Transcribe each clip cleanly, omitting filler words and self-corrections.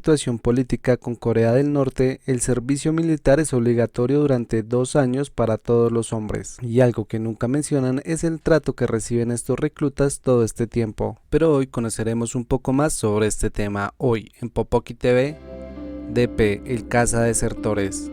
situación política con Corea del Norte, el servicio militar es obligatorio durante 2 años para todos los hombres, y algo que nunca mencionan es el trato que reciben estos reclutas todo este tiempo. Pero hoy conoceremos un poco más sobre este tema, hoy en Popoki TV, DP, el caza desertores.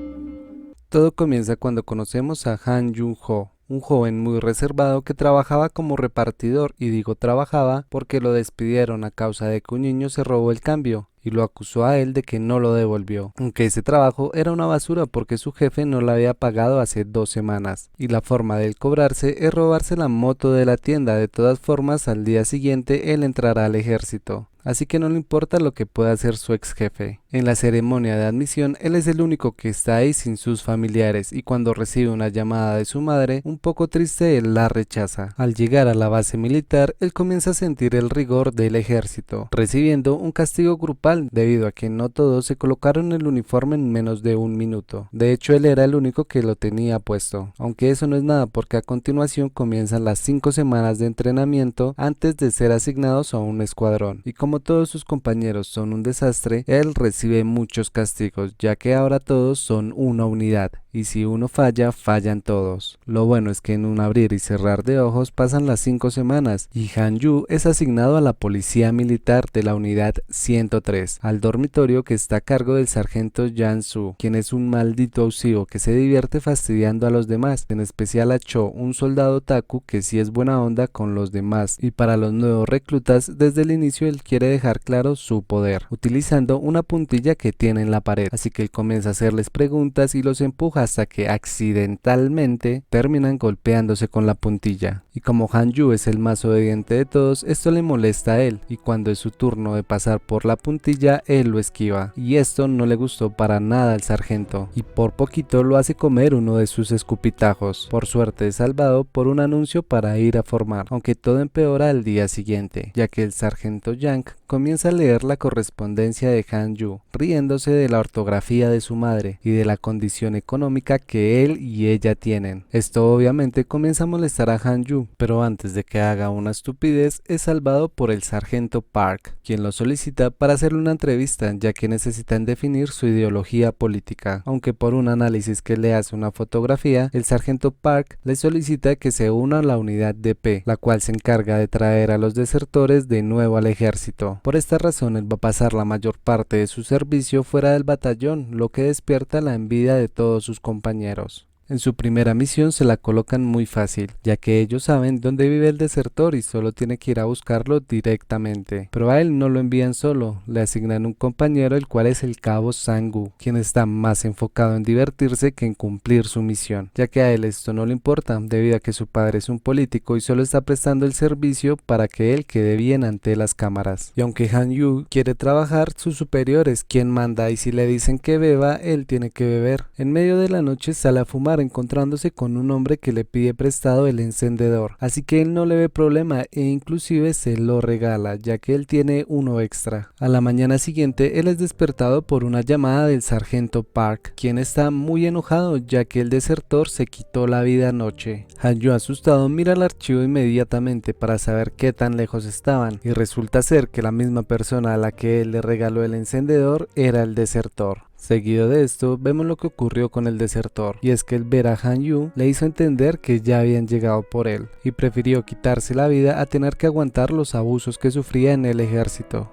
Todo comienza cuando conocemos a Han Jung-ho, un joven muy reservado que trabajaba como repartidor, y digo trabajaba porque lo despidieron a causa de que un niño se robó el cambio y lo acusó a él de que no lo devolvió, aunque ese trabajo era una basura porque su jefe no le había pagado hace 2 semanas, y la forma de él cobrarse es robarse la moto de la tienda. De todas formas, al día siguiente él entrará al ejército, así que no le importa lo que pueda hacer su ex jefe. En la ceremonia de admisión, él es el único que está ahí sin sus familiares, y cuando recibe una llamada de su madre, un poco triste, él la rechaza. Al llegar a la base militar, él comienza a sentir el rigor del ejército, recibiendo un castigo grupal debido a que no todos se colocaron el uniforme en menos de 1 minuto. De hecho, él era el único que lo tenía puesto, aunque eso no es nada porque a continuación comienzan las 5 semanas de entrenamiento antes de ser asignados a un escuadrón, y como todos sus compañeros son un desastre, él recibe muchos castigos, ya que ahora todos son una unidad, y si uno falla, fallan todos. Lo bueno es que en un abrir y cerrar de ojos pasan las 5 semanas, y Han Yu es asignado a la policía militar de la unidad 103, al dormitorio que está a cargo del sargento Yang Su, quien es un maldito abusivo que se divierte fastidiando a los demás, en especial a Cho, un soldado otaku que sí es buena onda con los demás, y para los nuevos reclutas desde el inicio él quiere dejar claro su poder, utilizando una puntilla que tiene en la pared, así que él comienza a hacerles preguntas y los empuja hasta que accidentalmente terminan golpeándose con la puntilla. Y como Han Yu es el más obediente de todos, esto le molesta a él, y cuando es su turno de pasar por la puntilla, él lo esquiva, y esto no le gustó para nada al sargento, y por poquito lo hace comer uno de sus escupitajos. Por suerte es salvado por un anuncio para ir a formar, aunque todo empeora al día siguiente, ya que el sargento Yang comienza a leer la correspondencia de Han Yu, riéndose de la ortografía de su madre y de la condición económica que él y ella tienen. Esto obviamente comienza a molestar a Han Yu, pero antes de que haga una estupidez es salvado por el sargento Park, quien lo solicita para hacerle una entrevista, ya que necesitan definir su ideología política, aunque por un análisis que le hace una fotografía, el sargento Park le solicita que se una a la unidad DP, la cual se encarga de traer a los desertores de nuevo al ejército. Por esta razón él va a pasar la mayor parte de su servicio fuera del batallón, lo que despierta la envidia de todos sus compañeros. En su primera misión se la colocan muy fácil, ya que ellos saben dónde vive el desertor y solo tiene que ir a buscarlo directamente. Pero a él no lo envían solo, le asignan un compañero, el cual es el cabo Sang-woo, quien está más enfocado en divertirse que en cumplir su misión, ya que a él esto no le importa, debido a que su padre es un político y solo está prestando el servicio para que él quede bien ante las cámaras. Y aunque Han Yu quiere trabajar, su superior es quien manda, y si le dicen que beba, él tiene que beber. En medio de la noche sale a fumar, encontrándose con un hombre que le pide prestado el encendedor, así que él no le ve problema e inclusive se lo regala, ya que él tiene uno extra. A la mañana siguiente él es despertado por una llamada del sargento Park, quien está muy enojado ya que el desertor se quitó la vida anoche. Han Yu, asustado, mira el archivo inmediatamente para saber qué tan lejos estaban, y resulta ser que la misma persona a la que él le regaló el encendedor era el desertor. Seguido de esto, vemos lo que ocurrió con el desertor, y es que el ver a Han Yu le hizo entender que ya habían llegado por él, y prefirió quitarse la vida a tener que aguantar los abusos que sufría en el ejército.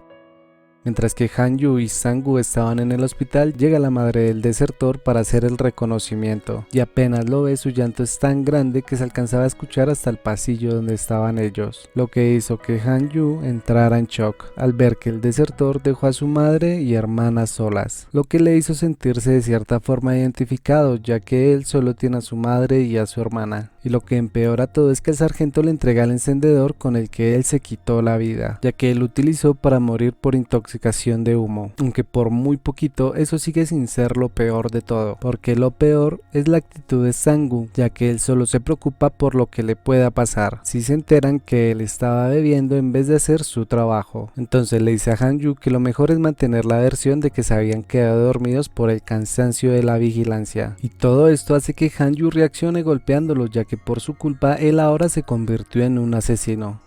Mientras que Han Yu y Sang-woo estaban en el hospital, llega la madre del desertor para hacer el reconocimiento, y apenas lo ve, su llanto es tan grande que se alcanzaba a escuchar hasta el pasillo donde estaban ellos, lo que hizo que Han Yu entrara en shock al ver que el desertor dejó a su madre y hermana solas, lo que le hizo sentirse de cierta forma identificado, ya que él solo tiene a su madre y a su hermana. Y lo que empeora todo es que el sargento le entrega el encendedor con el que él se quitó la vida, ya que él lo utilizó para morir por intoxicación de humo, aunque por muy poquito. Eso sigue sin ser lo peor de todo, porque lo peor es la actitud de Sang-woo, ya que él solo se preocupa por lo que le pueda pasar si se enteran que él estaba bebiendo en vez de hacer su trabajo. Entonces le dice a Han Yu que lo mejor es mantener la versión de que se habían quedado dormidos por el cansancio de la vigilancia, y todo esto hace que Han Yu reaccione golpeándolo, ya que por su culpa él ahora se convirtió en un asesino.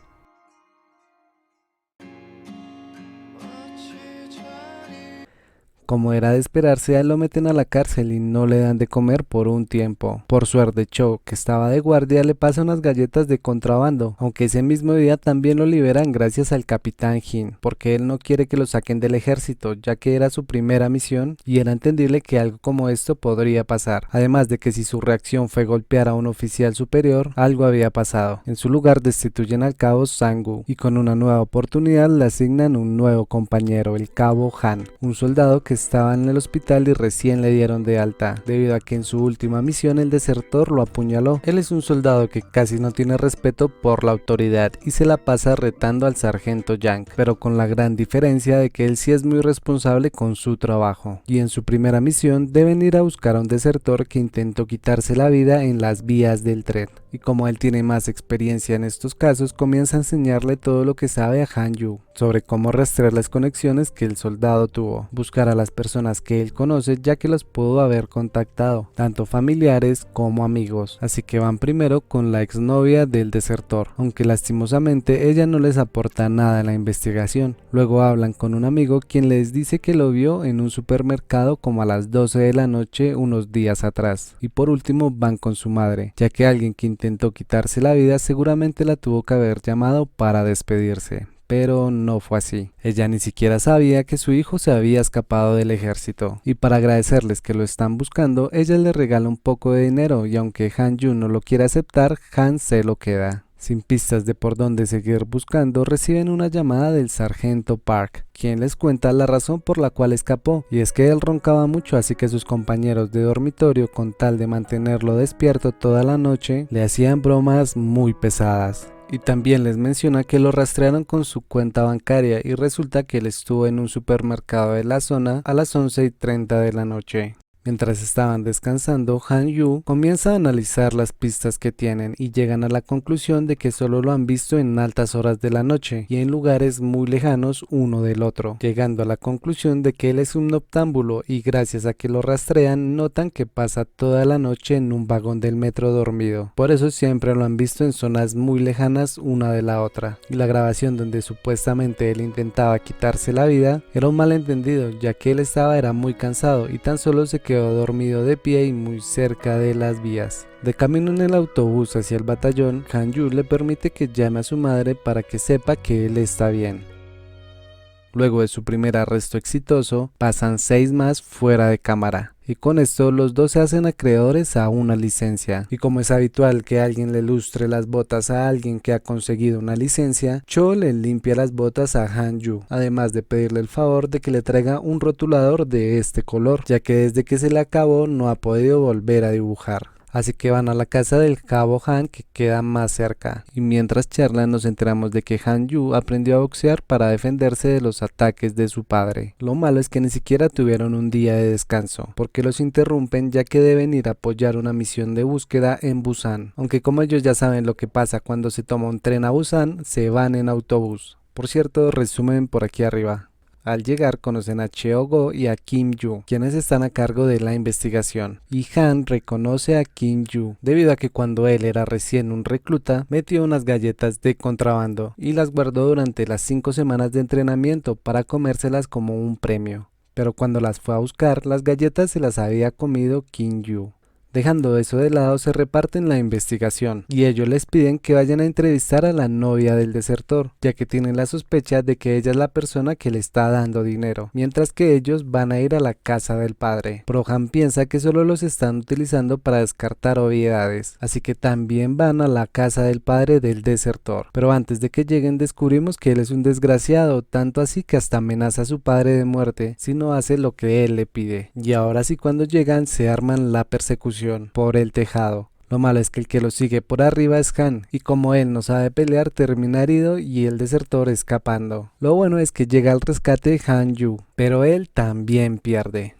Como era de esperarse, a él lo meten a la cárcel y no le dan de comer por un tiempo. Por suerte, Cho, que estaba de guardia, le pasa unas galletas de contrabando, aunque ese mismo día también lo liberan gracias al capitán Jin, porque él no quiere que lo saquen del ejército, ya que era su primera misión y era entendible que algo como esto podría pasar. Además de que si su reacción fue golpear a un oficial superior, algo había pasado. En su lugar destituyen al cabo Sang-woo y con una nueva oportunidad le asignan un nuevo compañero, el cabo Han, un soldado que estaba en el hospital y recién le dieron de alta, debido a que en su última misión el desertor lo apuñaló. Él es un soldado que casi no tiene respeto por la autoridad y se la pasa retando al sargento Yang, pero con la gran diferencia de que él sí es muy responsable con su trabajo. Y en su primera misión deben ir a buscar a un desertor que intentó quitarse la vida en las vías del tren. Y como él tiene más experiencia en estos casos, comienza a enseñarle todo lo que sabe a Han Yu sobre cómo rastrear las conexiones que el soldado tuvo, buscar a las personas que él conoce ya que los pudo haber contactado, tanto familiares como amigos. Así que van primero con la exnovia del desertor, aunque lastimosamente ella no les aporta nada en la investigación. Luego hablan con un amigo quien les dice que lo vio en un supermercado como a las 12 de la noche unos días atrás. Y por último van con su madre, ya que alguien que intentó quitarse la vida seguramente la tuvo que haber llamado para despedirse. Pero no fue así. Ella ni siquiera sabía que su hijo se había escapado del ejército. Y para agradecerles que lo están buscando, ella le regala un poco de dinero y aunque Han Yu no lo quiere aceptar, Han se lo queda. Sin pistas de por dónde seguir buscando, reciben una llamada del sargento Park, quien les cuenta la razón por la cual escapó, y es que él roncaba mucho, así que sus compañeros de dormitorio, con tal de mantenerlo despierto toda la noche, le hacían bromas muy pesadas. Y también les menciona que lo rastrearon con su cuenta bancaria y resulta que él estuvo en un supermercado de la zona a las 11:30 de la noche. Mientras estaban descansando, Han Yu comienza a analizar las pistas que tienen y llegan a la conclusión de que solo lo han visto en altas horas de la noche y en lugares muy lejanos uno del otro, llegando a la conclusión de que él es un noctámbulo y gracias a que lo rastrean notan que pasa toda la noche en un vagón del metro dormido. Por eso siempre lo han visto en zonas muy lejanas una de la otra. Y la grabación donde supuestamente él intentaba quitarse la vida era un malentendido, ya que él era muy cansado y tan solo se quedó dormido de pie y muy cerca de las vías. De camino en el autobús hacia el batallón, Han Yu le permite que llame a su madre para que sepa que él está bien. Luego de su primer arresto exitoso, pasan 6 más fuera de cámara. Y con esto los dos se hacen acreedores a una licencia. Y como es habitual que alguien le lustre las botas a alguien que ha conseguido una licencia, Cho le limpia las botas a Han Yu, además de pedirle el favor de que le traiga un rotulador de este color, ya que desde que se le acabó no ha podido volver a dibujar. Así que van a la casa del cabo Han, que queda más cerca, y mientras charlan nos enteramos de que Han Yu aprendió a boxear para defenderse de los ataques de su padre. Lo malo es que ni siquiera tuvieron un día de descanso, porque los interrumpen ya que deben ir a apoyar una misión de búsqueda en Busan, aunque como ellos ya saben lo que pasa cuando se toma un tren a Busan, se van en autobús. Por cierto, resumen por aquí arriba. Al llegar conocen a Cheo-go y a Kim-yu, quienes están a cargo de la investigación, y Han reconoce a Kim-yu, debido a que cuando él era recién un recluta, metió unas galletas de contrabando y las guardó durante las 5 semanas de entrenamiento para comérselas como un premio. Pero cuando las fue a buscar, las galletas se las había comido Kim-yu. Dejando eso de lado, se reparten la investigación y ellos les piden que vayan a entrevistar a la novia del desertor, ya que tienen la sospecha de que ella es la persona que le está dando dinero, mientras que ellos van a ir a la casa del padre. Pero Han piensa que solo los están utilizando para descartar obviedades, así que también van a la casa del padre del desertor. Pero antes de que lleguen descubrimos que él es un desgraciado, tanto así que hasta amenaza a su padre de muerte si no hace lo que él le pide. Y ahora sí, cuando llegan se arman la persecución por el tejado. Lo malo es que el que lo sigue por arriba es Han, y como él no sabe pelear termina herido y el desertor escapando. Lo bueno es que llega al rescate Han Yu, pero él también pierde.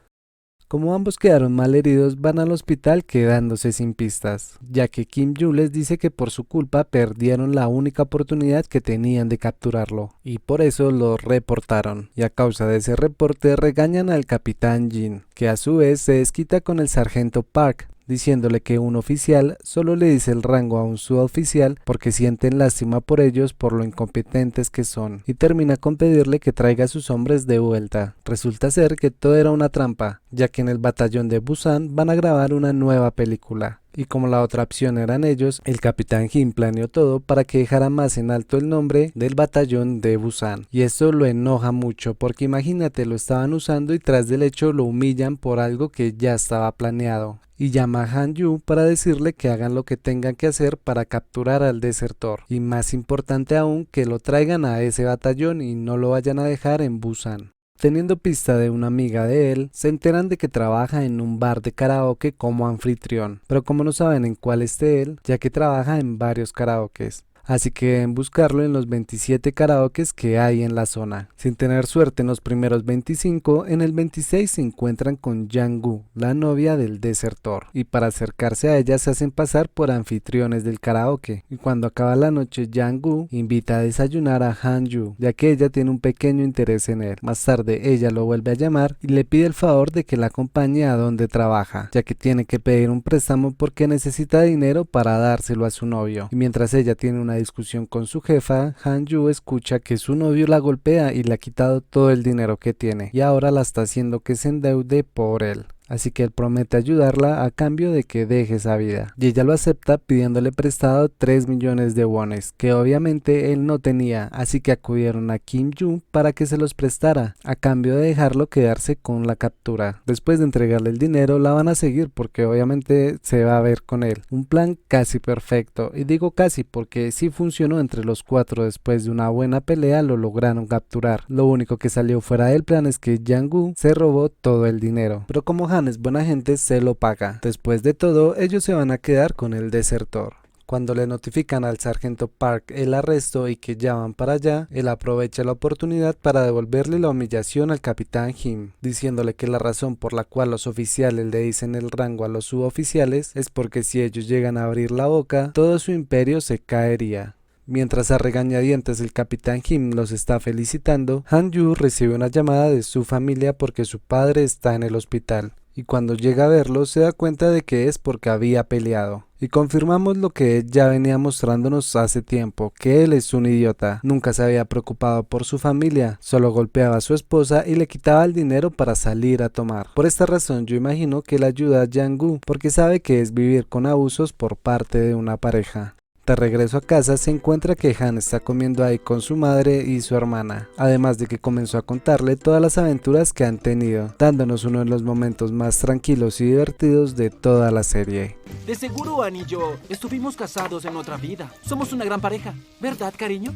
Como ambos quedaron mal heridos, van al hospital quedándose sin pistas, ya que Kim Yu les dice que por su culpa perdieron la única oportunidad que tenían de capturarlo, y por eso lo reportaron, y a causa de ese reporte regañan al capitán Jin, que a su vez se desquita con el sargento Park, diciéndole que un oficial solo le dice el rango a un suboficial porque sienten lástima por ellos por lo incompetentes que son, y termina con pedirle que traiga a sus hombres de vuelta. Resulta ser que todo era una trampa, ya que en el batallón de Busan van a grabar una nueva película. Y como la otra opción eran ellos, el capitán Jim planeó todo para que dejara más en alto el nombre del batallón de Busan. Y esto lo enoja mucho porque imagínate, lo estaban usando y tras del hecho lo humillan por algo que ya estaba planeado. Y llama a Han Yu para decirle que hagan lo que tengan que hacer para capturar al desertor. Y más importante aún, que lo traigan a ese batallón y no lo vayan a dejar en Busan. Teniendo pista de una amiga de él, se enteran de que trabaja en un bar de karaoke como anfitrión, pero como no saben en cuál esté él, ya que trabaja en varios karaokes. Así que deben buscarlo en los 27 karaokes que hay en la zona. Sin tener suerte en los primeros 25, en el 26 se encuentran con Yang-gu, la novia del desertor, y para acercarse a ella se hacen pasar por anfitriones del karaoke. Y cuando acaba la noche, Yang-gu invita a desayunar a Han-yu, ya que ella tiene un pequeño interés en él. Más tarde ella lo vuelve a llamar y le pide el favor de que la acompañe a donde trabaja, ya que tiene que pedir un préstamo porque necesita dinero para dárselo a su novio. Y mientras ella tiene una discusión con su jefa, Han-yu escucha que su novio la golpea y le ha quitado todo el dinero que tiene y ahora la está haciendo que se endeude por él. Así que él promete ayudarla a cambio de que deje esa vida. Y ella lo acepta pidiéndole prestado 3 millones de wones, que obviamente él no tenía, así que acudieron a Kim Yu para que se los prestara, a cambio de dejarlo quedarse con la captura. Después de entregarle el dinero, la van a seguir porque obviamente se va a ver con él. Un plan casi perfecto, y digo casi porque sí funcionó entre los cuatro. Después de una buena pelea lo lograron capturar. Lo único que salió fuera del plan es que Yang-gu se robó todo el dinero, pero como Han es buena gente, se lo paga. Después de todo, ellos se van a quedar con el desertor. Cuando le notifican al sargento Park el arresto y que ya van para allá, él aprovecha la oportunidad para devolverle la humillación al capitán Jim, diciéndole que la razón por la cual los oficiales le dicen el rango a los suboficiales es porque si ellos llegan a abrir la boca, todo su imperio se caería. Mientras a regañadientes el capitán Jim los está felicitando, Han-yu recibe una llamada de su familia porque su padre está en el hospital. Y cuando llega a verlo se da cuenta de que es porque había peleado. Y confirmamos lo que él ya venía mostrándonos hace tiempo, que él es un idiota. Nunca se había preocupado por su familia, solo golpeaba a su esposa y le quitaba el dinero para salir a tomar. Por esta razón yo imagino que él ayuda a Yang-gu, porque sabe que es vivir con abusos por parte de una pareja. De regreso a casa se encuentra que Han está comiendo ahí con su madre y su hermana, además de que comenzó a contarle todas las aventuras que han tenido, dándonos uno de los momentos más tranquilos y divertidos de toda la serie. De seguro Ann y yo estuvimos casados en otra vida. Somos una gran pareja, ¿verdad, cariño?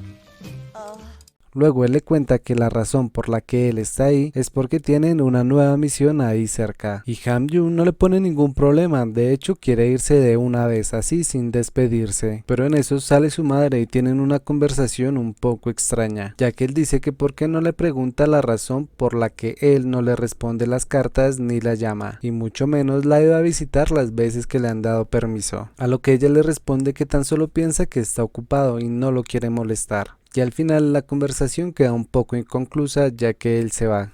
Luego él le cuenta que la razón por la que él está ahí es porque tienen una nueva misión ahí cerca. Y Han-yu no le pone ningún problema, de hecho quiere irse de una vez así sin despedirse. Pero en eso sale su madre y tienen una conversación un poco extraña, ya que él dice que por qué no le pregunta la razón por la que él no le responde las cartas ni la llama, y mucho menos la ha ido a visitar las veces que le han dado permiso. A lo que ella le responde que tan solo piensa que está ocupado y no lo quiere molestar. Y al final la conversación queda un poco inconclusa ya que él se va.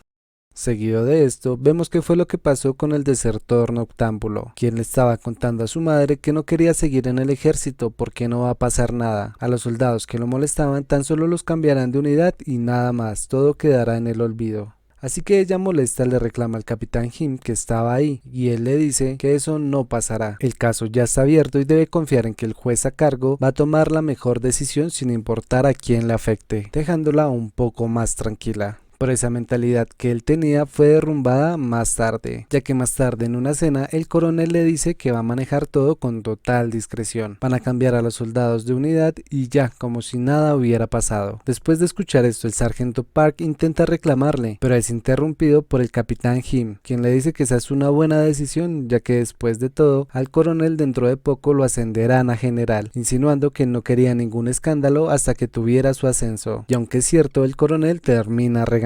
Seguido de esto, vemos qué fue lo que pasó con el desertor noctámbulo, quien le estaba contando a su madre que no quería seguir en el ejército porque no va a pasar nada. A los soldados que lo molestaban tan solo los cambiarán de unidad y nada más, todo quedará en el olvido. Así que ella molesta le reclama al capitán Jim que estaba ahí y él le dice que eso no pasará. El caso ya está abierto y debe confiar en que el juez a cargo va a tomar la mejor decisión sin importar a quién le afecte, dejándola un poco más tranquila. Pero esa mentalidad que él tenía fue derrumbada más tarde, ya que más tarde en una cena el coronel le dice que va a manejar todo con total discreción. Van a cambiar a los soldados de unidad y ya, como si nada hubiera pasado. Después de escuchar esto, el sargento Park intenta reclamarle, pero es interrumpido por el capitán Jim, quien le dice que esa es una buena decisión, ya que después de todo, al coronel dentro de poco lo ascenderán a general, insinuando que no quería ningún escándalo hasta que tuviera su ascenso. Y aunque es cierto, el coronel termina regañándolo.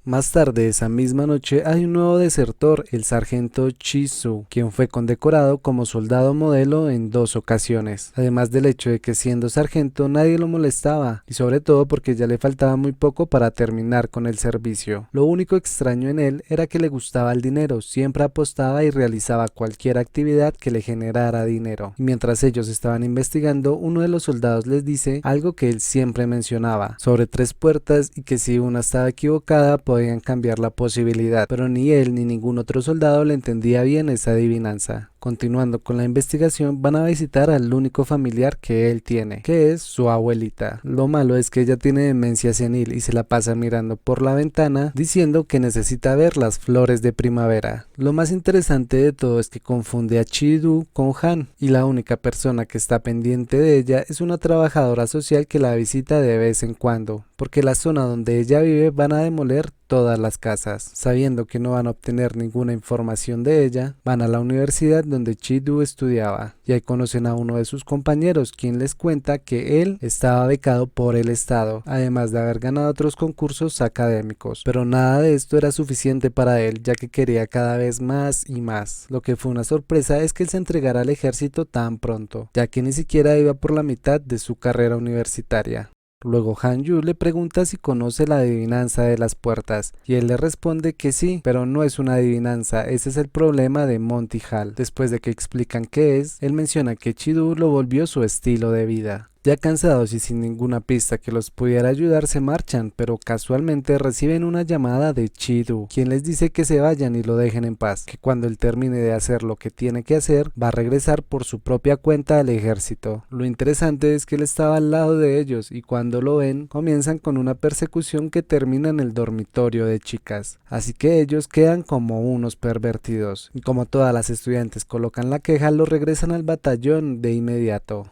Más tarde esa misma noche hay un nuevo desertor, el sargento Chizu, quien fue condecorado como soldado modelo en 2 ocasiones, además del hecho de que siendo sargento nadie lo molestaba, y sobre todo porque ya le faltaba muy poco para terminar con el servicio. Lo único extraño en él era que le gustaba el dinero, siempre apostaba y realizaba cualquier actividad que le generara dinero. Y mientras ellos estaban investigando, uno de los soldados les dice algo que él siempre mencionaba, sobre 3 puertas y que si una estaba equivocada podían cambiar la posibilidad, pero ni él ni ningún otro soldado le entendía bien esa adivinanza. Continuando con la investigación, van a visitar al único familiar que él tiene, que es su abuelita. Lo malo es que ella tiene demencia senil y se la pasa mirando por la ventana diciendo que necesita ver las flores de primavera. Lo más interesante de todo es que confunde a Chidu con Han, y la única persona que está pendiente de ella es una trabajadora social que la visita de vez en cuando, porque la zona donde ella vive van a demoler todas las casas. Sabiendo que no van a obtener ninguna información de ella, van a la universidad donde Chidu estudiaba, y ahí conocen a uno de sus compañeros, quien les cuenta que él estaba becado por el estado, además de haber ganado otros concursos académicos, pero nada de esto era suficiente para él, ya que quería cada vez más y más. Lo que fue una sorpresa es que él se entregara al ejército tan pronto, ya que ni siquiera iba por la mitad de su carrera universitaria. Luego Han Yu le pregunta si conoce la adivinanza de las puertas, y él le responde que sí, pero no es una adivinanza, ese es el problema de Monty Hall. Después de que explican qué es, él menciona que Chidu lo volvió su estilo de vida. Ya cansados y sin ninguna pista que los pudiera ayudar, se marchan, pero casualmente reciben una llamada de Chidu, quien les dice que se vayan y lo dejen en paz, que cuando él termine de hacer lo que tiene que hacer, va a regresar por su propia cuenta al ejército. Lo interesante es que él estaba al lado de ellos, y cuando lo ven, comienzan con una persecución que termina en el dormitorio de chicas, así que ellos quedan como unos pervertidos, y como todas las estudiantes colocan la queja, lo regresan al batallón de inmediato.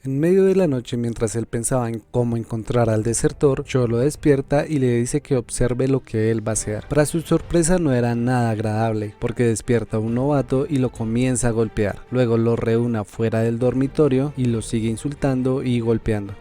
En medio de la noche, mientras él pensaba en cómo encontrar al desertor, Cho lo despierta y le dice que observe lo que él va a hacer. Para su sorpresa no era nada agradable, porque despierta a un novato y lo comienza a golpear. Luego lo reúne fuera del dormitorio y lo sigue insultando y golpeando.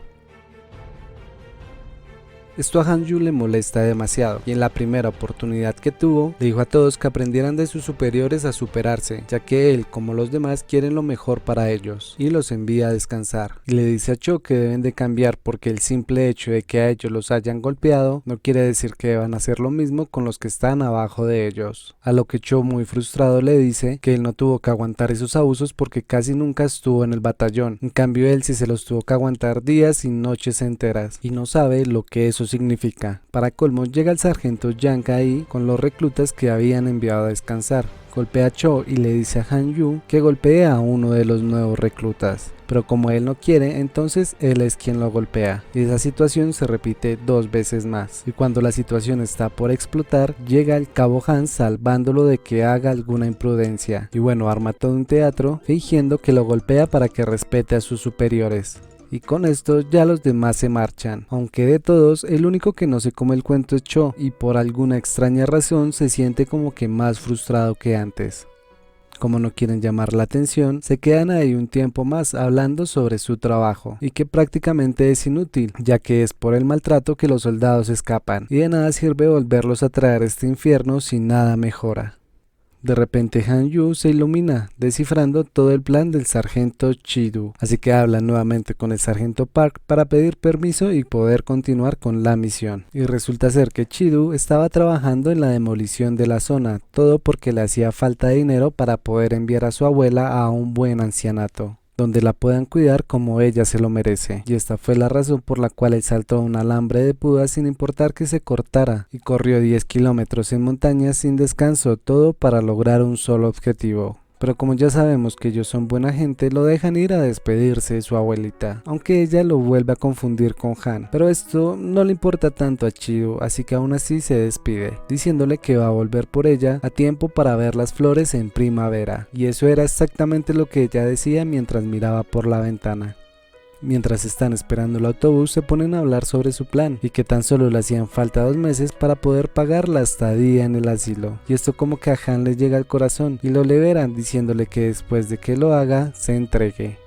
Esto a Han Yu le molesta demasiado, y en la primera oportunidad que tuvo, le dijo a todos que aprendieran de sus superiores a superarse, ya que él, como los demás, quieren lo mejor para ellos, y los envía a descansar. Y le dice a Cho que deben de cambiar porque el simple hecho de que a ellos los hayan golpeado no quiere decir que deban hacer lo mismo con los que están abajo de ellos. A lo que Cho, muy frustrado, le dice que él no tuvo que aguantar esos abusos porque casi nunca estuvo en el batallón. En cambio él sí se los tuvo que aguantar días y noches enteras, y no sabe lo que eso significa. Para colmo, llega el sargento Yang ahí con los reclutas que habían enviado a descansar. Golpea a Cho y le dice a Han Yu que golpee a uno de los nuevos reclutas, pero como él no quiere, entonces él es quien lo golpea, y esa situación se repite 2 veces más, y cuando la situación está por explotar, llega el cabo Han salvándolo de que haga alguna imprudencia, y bueno, arma todo un teatro fingiendo que lo golpea para que respete a sus superiores. Y con esto ya los demás se marchan, aunque de todos el único que no se come el cuento es Cho, y por alguna extraña razón se siente como que más frustrado que antes. Como no quieren llamar la atención, se quedan ahí un tiempo más hablando sobre su trabajo, y que prácticamente es inútil, ya que es por el maltrato que los soldados escapan, y de nada sirve volverlos a traer a este infierno si nada mejora. De repente Han Yu se ilumina, descifrando todo el plan del sargento Chidu, así que habla nuevamente con el sargento Park para pedir permiso y poder continuar con la misión. Y resulta ser que Chidu estaba trabajando en la demolición de la zona, todo porque le hacía falta de dinero para poder enviar a su abuela a un buen ancianato, donde la puedan cuidar como ella se lo merece, y esta fue la razón por la cual él saltó un alambre de púas sin importar que se cortara, y corrió 10 kilómetros en montañas sin descanso, todo para lograr un solo objetivo. Pero como ya sabemos que ellos son buena gente, lo dejan ir a despedirse de su abuelita, aunque ella lo vuelve a confundir con Han, pero esto no le importa tanto a Chidu, así que aún así se despide, diciéndole que va a volver por ella a tiempo para ver las flores en primavera, y eso era exactamente lo que ella decía mientras miraba por la ventana. Mientras están esperando el autobús, se ponen a hablar sobre su plan y que tan solo le hacían falta 2 meses para poder pagar la estadía en el asilo, y esto como que a Han le llega al corazón y lo liberan diciéndole que después de que lo haga, se entregue.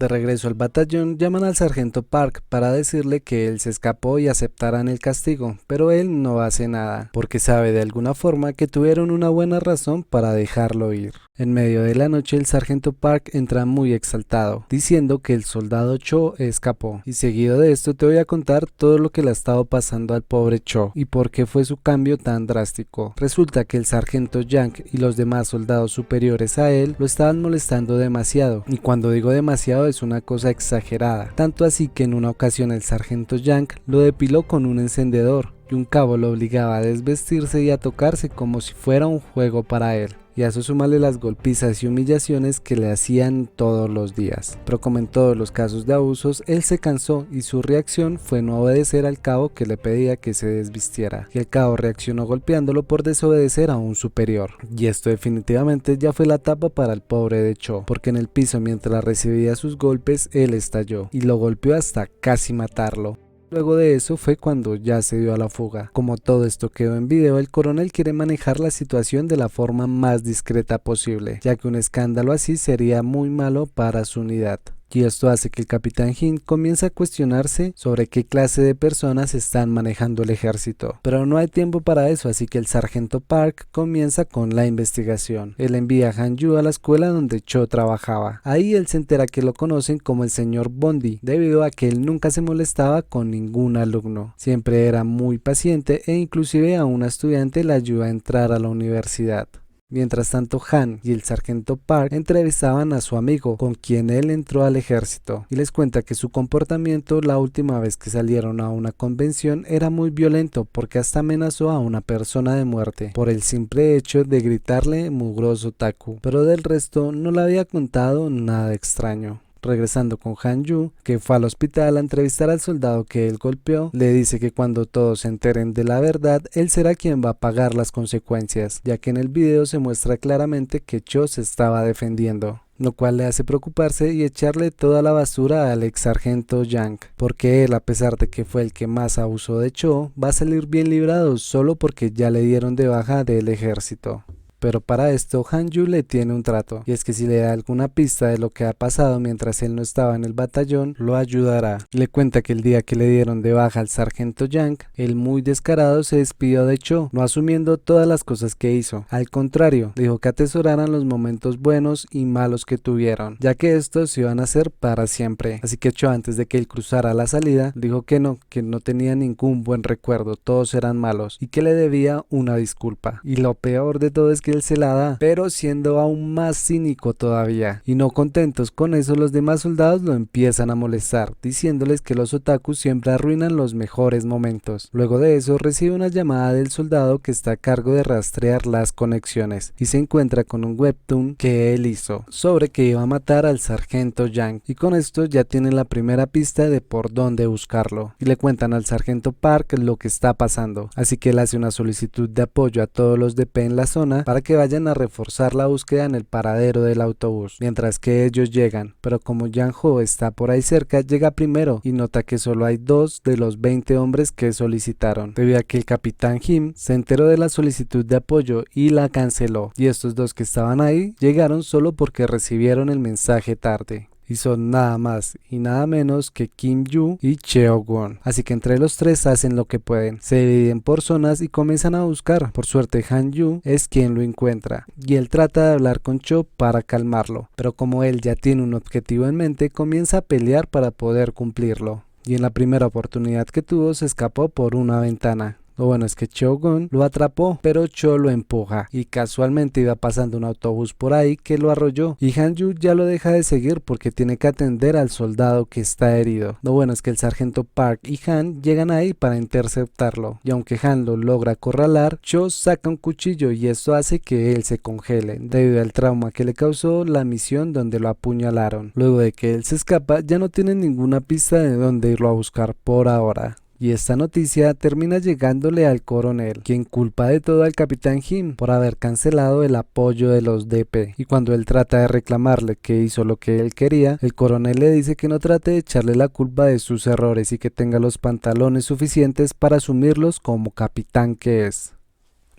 De regreso al batallón, llaman al sargento Park para decirle que él se escapó y aceptarán el castigo, pero él no hace nada, porque sabe de alguna forma que tuvieron una buena razón para dejarlo ir. En medio de la noche, el sargento Park entra muy exaltado, diciendo que el soldado Cho escapó, y seguido de esto te voy a contar todo lo que le ha estado pasando al pobre Cho, y por qué fue su cambio tan drástico. Resulta que el sargento Yang y los demás soldados superiores a él lo estaban molestando demasiado, y cuando digo demasiado es una cosa exagerada, tanto así que en una ocasión el sargento Yang lo depiló con un encendedor, y un cabo lo obligaba a desvestirse y a tocarse como si fuera un juego para él. Y a eso súmale las golpizas y humillaciones que le hacían todos los días. Pero como en todos los casos de abusos, él se cansó y su reacción fue no obedecer al cabo que le pedía que se desvistiera. Y el cabo reaccionó golpeándolo por desobedecer a un superior. Y esto definitivamente ya fue la tapa para el pobre de Cho, porque en el piso mientras recibía sus golpes, él estalló y lo golpeó hasta casi matarlo. Luego de eso fue cuando ya se dio a la fuga. Como todo esto quedó en video, el coronel quiere manejar la situación de la forma más discreta posible, ya que un escándalo así sería muy malo para su unidad. Y esto hace que el capitán Jin comience a cuestionarse sobre qué clase de personas están manejando el ejército. Pero no hay tiempo para eso, así que el sargento Park comienza con la investigación. Él envía a Han Yu a la escuela donde Cho trabajaba. Ahí él se entera que lo conocen como el señor Bondi, debido a que él nunca se molestaba con ningún alumno. Siempre era muy paciente e inclusive a una estudiante le ayuda a entrar a la universidad. Mientras tanto, Han y el sargento Park entrevistaban a su amigo, con quien él entró al ejército, y les cuenta que su comportamiento la última vez que salieron a una convención era muy violento porque hasta amenazó a una persona de muerte por el simple hecho de gritarle mugroso taku, pero del resto no le había contado nada extraño. Regresando con Han Yu, que fue al hospital a entrevistar al soldado que él golpeó, le dice que cuando todos se enteren de la verdad, él será quien va a pagar las consecuencias, ya que en el video se muestra claramente que Cho se estaba defendiendo, lo cual le hace preocuparse y echarle toda la basura al ex sargento Yang, porque él, a pesar de que fue el que más abusó de Cho, va a salir bien librado solo porque ya le dieron de baja del ejército. Pero para esto Han Yu le tiene un trato, y es que si le da alguna pista de lo que ha pasado mientras él no estaba en el batallón, lo ayudará. Le cuenta que el día que le dieron de baja al sargento Yang, el muy descarado se despidió de Cho, no asumiendo todas las cosas que hizo. Al contrario, dijo que atesoraran los momentos buenos y malos que tuvieron, ya que estos iban a ser para siempre. Así que Cho, antes de que él cruzara la salida, dijo que no tenía ningún buen recuerdo, todos eran malos, y que le debía una disculpa. Y lo peor de todo es que él se la da, pero siendo aún más cínico todavía. Y no contentos con eso, los demás soldados lo empiezan a molestar, diciéndoles que los otakus siempre arruinan los mejores momentos. Luego de eso recibe una llamada del soldado que está a cargo de rastrear las conexiones, y se encuentra con un webtoon que él hizo sobre que iba a matar al sargento Yang, y con esto ya tienen la primera pista de por dónde buscarlo, y le cuentan al sargento Park lo que está pasando, así que él hace una solicitud de apoyo a todos los DP en la zona para que vayan a reforzar la búsqueda en el paradero del autobús, mientras que ellos llegan, pero como Yang Ho está por ahí cerca, llega primero y nota que solo hay 2 de los 20 hombres que solicitaron, debido a que el capitán Jim se enteró de la solicitud de apoyo y la canceló, y estos 2 que estaban ahí llegaron solo porque recibieron el mensaje tarde. Y son nada más y nada menos que Kim Yu y Cheo Gon. Así que entre los 3 hacen lo que pueden, se dividen por zonas y comienzan a buscar. Por suerte Han Yu es quien lo encuentra, y él trata de hablar con Cho para calmarlo, pero como él ya tiene un objetivo en mente, comienza a pelear para poder cumplirlo. Y en la primera oportunidad que tuvo se escapó por una ventana. Lo bueno es que Cheo Gon lo atrapó, pero Cho lo empuja y casualmente iba pasando un autobús por ahí que lo arrolló, y Han Yu ya lo deja de seguir porque tiene que atender al soldado que está herido. Lo bueno es que el sargento Park y Han llegan ahí para interceptarlo, y aunque Han lo logra acorralar, Cho saca un cuchillo y esto hace que él se congele debido al trauma que le causó la misión donde lo apuñalaron. Luego de que él se escapa, ya no tienen ninguna pista de dónde irlo a buscar por ahora. Y esta noticia termina llegándole al coronel, quien culpa de todo al capitán Jim por haber cancelado el apoyo de los DP. Y cuando él trata de reclamarle que hizo lo que él quería, el coronel le dice que no trate de echarle la culpa de sus errores y que tenga los pantalones suficientes para asumirlos como capitán que es.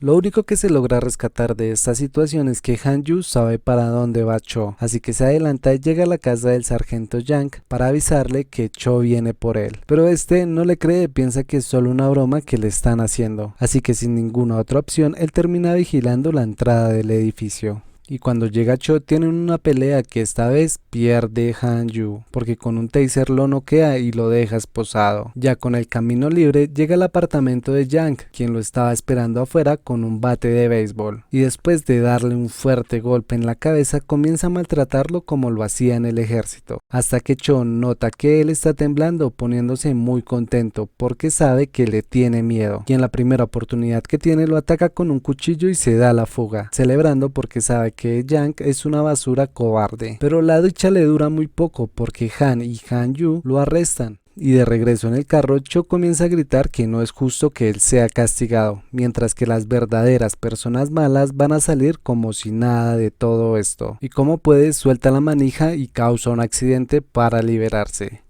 Lo único que se logra rescatar de esta situación es que Han-yu sabe para dónde va Cho, así que se adelanta y llega a la casa del sargento Yang para avisarle que Cho viene por él. Pero este no le cree, piensa que es solo una broma que le están haciendo, así que sin ninguna otra opción él termina vigilando la entrada del edificio. Y cuando llega Cho tienen una pelea que esta vez pierde Han-yu, porque con un taser lo noquea y lo deja esposado. Ya con el camino libre llega al apartamento de Yang, quien lo estaba esperando afuera con un bate de béisbol. Y después de darle un fuerte golpe en la cabeza comienza a maltratarlo como lo hacía en el ejército. Hasta que Cho nota que él está temblando, poniéndose muy contento porque sabe que le tiene miedo. Y en la primera oportunidad que tiene lo ataca con un cuchillo y se da la fuga, celebrando porque sabe que Yang es una basura cobarde. Pero la dicha le dura muy poco porque Han y Han-yu lo arrestan. Y de regreso en el carro, Cho comienza a gritar que no es justo que él sea castigado, mientras que las verdaderas personas malas van a salir como si nada de todo esto. Y como puede, suelta la manija y causa un accidente para liberarse.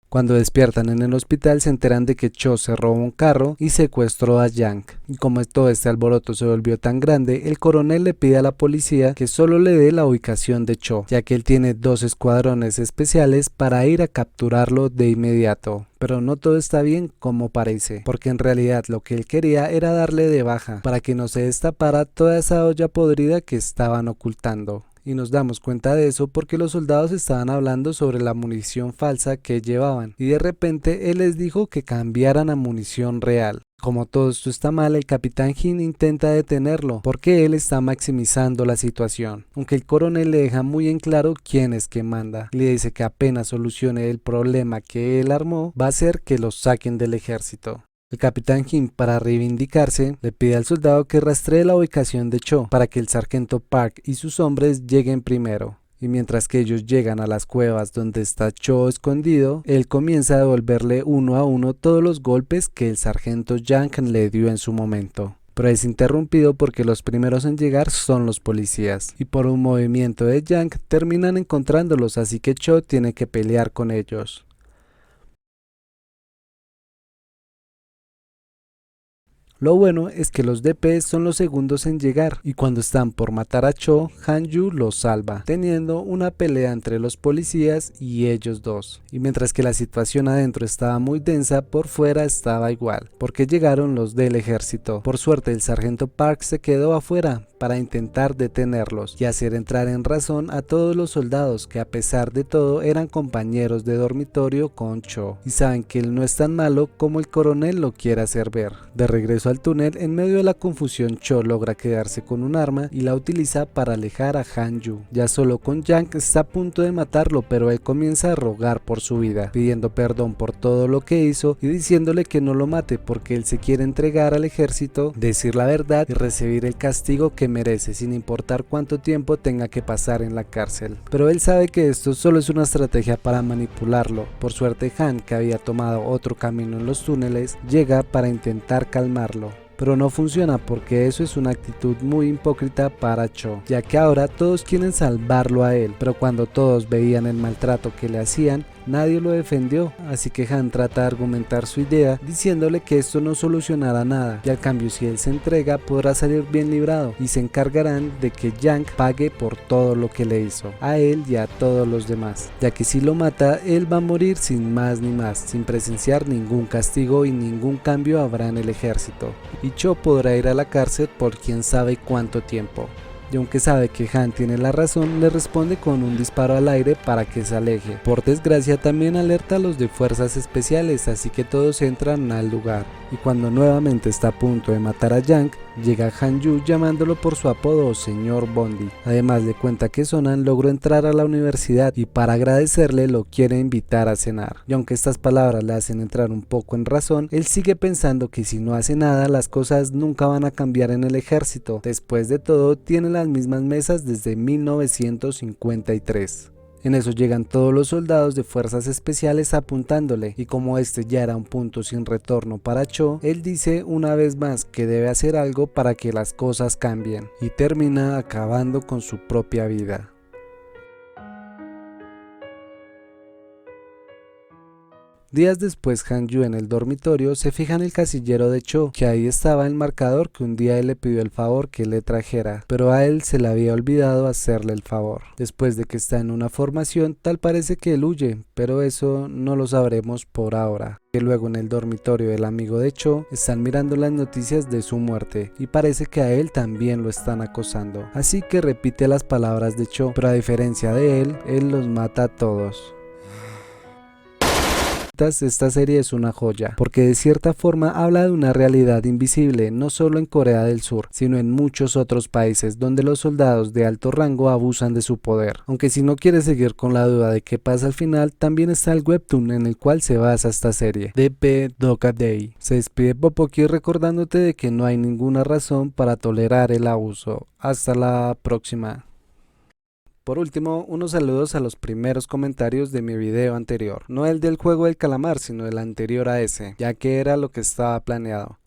Cuando despiertan en el hospital se enteran de que Cho se robó un carro y secuestró a Yang. Y como todo este alboroto se volvió tan grande, el coronel le pide a la policía que solo le dé la ubicación de Cho, ya que él tiene 2 escuadrones especiales para ir a capturarlo de inmediato. Pero no todo está bien como parece, porque en realidad lo que él quería era darle de baja, para que no se destapara toda esa olla podrida que estaban ocultando. Y nos damos cuenta de eso porque los soldados estaban hablando sobre la munición falsa que llevaban, y de repente él les dijo que cambiaran a munición real. Como todo esto está mal, el capitán Jin intenta detenerlo, porque él está maximizando la situación, aunque el coronel le deja muy en claro quién es que manda, y le dice que apenas solucione el problema que él armó, va a hacer que los saquen del ejército. El capitán Jin, para reivindicarse, le pide al soldado que rastree la ubicación de Cho para que el sargento Park y sus hombres lleguen primero. Y mientras que ellos llegan a las cuevas donde está Cho escondido, él comienza a devolverle uno a uno todos los golpes que el sargento Yang le dio en su momento. Pero es interrumpido porque los primeros en llegar son los policías, y por un movimiento de Yang terminan encontrándolos, así que Cho tiene que pelear con ellos. Lo bueno es que los DP son los segundos en llegar, y cuando están por matar a Cho, Han-yu los salva, teniendo una pelea entre los policías y ellos dos. Y mientras que la situación adentro estaba muy densa, por fuera estaba igual, porque llegaron los del ejército. Por suerte el sargento Park se quedó afuera para intentar detenerlos y hacer entrar en razón a todos los soldados que a pesar de todo eran compañeros de dormitorio con Cho, y saben que él no es tan malo como el coronel lo quiere hacer ver. De regreso al túnel, en medio de la confusión, Cho logra quedarse con un arma y la utiliza para alejar a Han-yu. Ya solo con Yang está a punto de matarlo, pero él comienza a rogar por su vida, pidiendo perdón por todo lo que hizo y diciéndole que no lo mate porque él se quiere entregar al ejército, decir la verdad y recibir el castigo que merece, sin importar cuánto tiempo tenga que pasar en la cárcel. Pero él sabe que esto solo es una estrategia para manipularlo. Por suerte, Han, que había tomado otro camino en los túneles, llega para intentar calmarlo. Pero no funciona porque eso es una actitud muy hipócrita para Cho, ya que ahora todos quieren salvarlo a él, pero cuando todos veían el maltrato que le hacían, nadie lo defendió, así que Han trata de argumentar su idea diciéndole que esto no solucionará nada, y al cambio si él se entrega podrá salir bien librado y se encargarán de que Yang pague por todo lo que le hizo, a él y a todos los demás, ya que si lo mata él va a morir sin más ni más, sin presenciar ningún castigo y ningún cambio habrá en el ejército, y Cho podrá ir a la cárcel por quién sabe cuánto tiempo. Y aunque sabe que Han tiene la razón, le responde con un disparo al aire para que se aleje. Por desgracia también alerta a los de fuerzas especiales, así que todos entran al lugar. Y cuando nuevamente está a punto de matar a Yang, llega Han-yu llamándolo por su apodo Señor Bondi. Además le cuenta que Sonan logró entrar a la universidad y para agradecerle lo quiere invitar a cenar. Y aunque estas palabras le hacen entrar un poco en razón, él sigue pensando que si no hace nada las cosas nunca van a cambiar en el ejército. Después de todo tiene las mismas mesas desde 1953. En eso llegan todos los soldados de fuerzas especiales apuntándole, y como este ya era un punto sin retorno para Cho, él dice una vez más que debe hacer algo para que las cosas cambien, y termina acabando con su propia vida. Días después, Han-yu en el dormitorio se fija en el casillero de Cho, que ahí estaba el marcador que un día él le pidió el favor que le trajera, pero a él se le había olvidado hacerle el favor. Después de que está en una formación, tal parece que él huye, pero eso no lo sabremos por ahora. Que luego en el dormitorio del amigo de Cho están mirando las noticias de su muerte y parece que a él también lo están acosando. Así que repite las palabras de Cho, pero a diferencia de él los mata a todos. Esta serie es una joya, porque de cierta forma habla de una realidad invisible, no solo en Corea del Sur, sino en muchos otros países donde los soldados de alto rango abusan de su poder. Aunque si no quieres seguir con la duda de qué pasa al final, también está el webtoon en el cual se basa esta serie, DP Doka Day. Se despide Popoki recordándote de que no hay ninguna razón para tolerar el abuso. Hasta la próxima. Por último, unos saludos a los primeros comentarios de mi video anterior, no el del juego del calamar, sino el anterior a ese, ya que era lo que estaba planeado.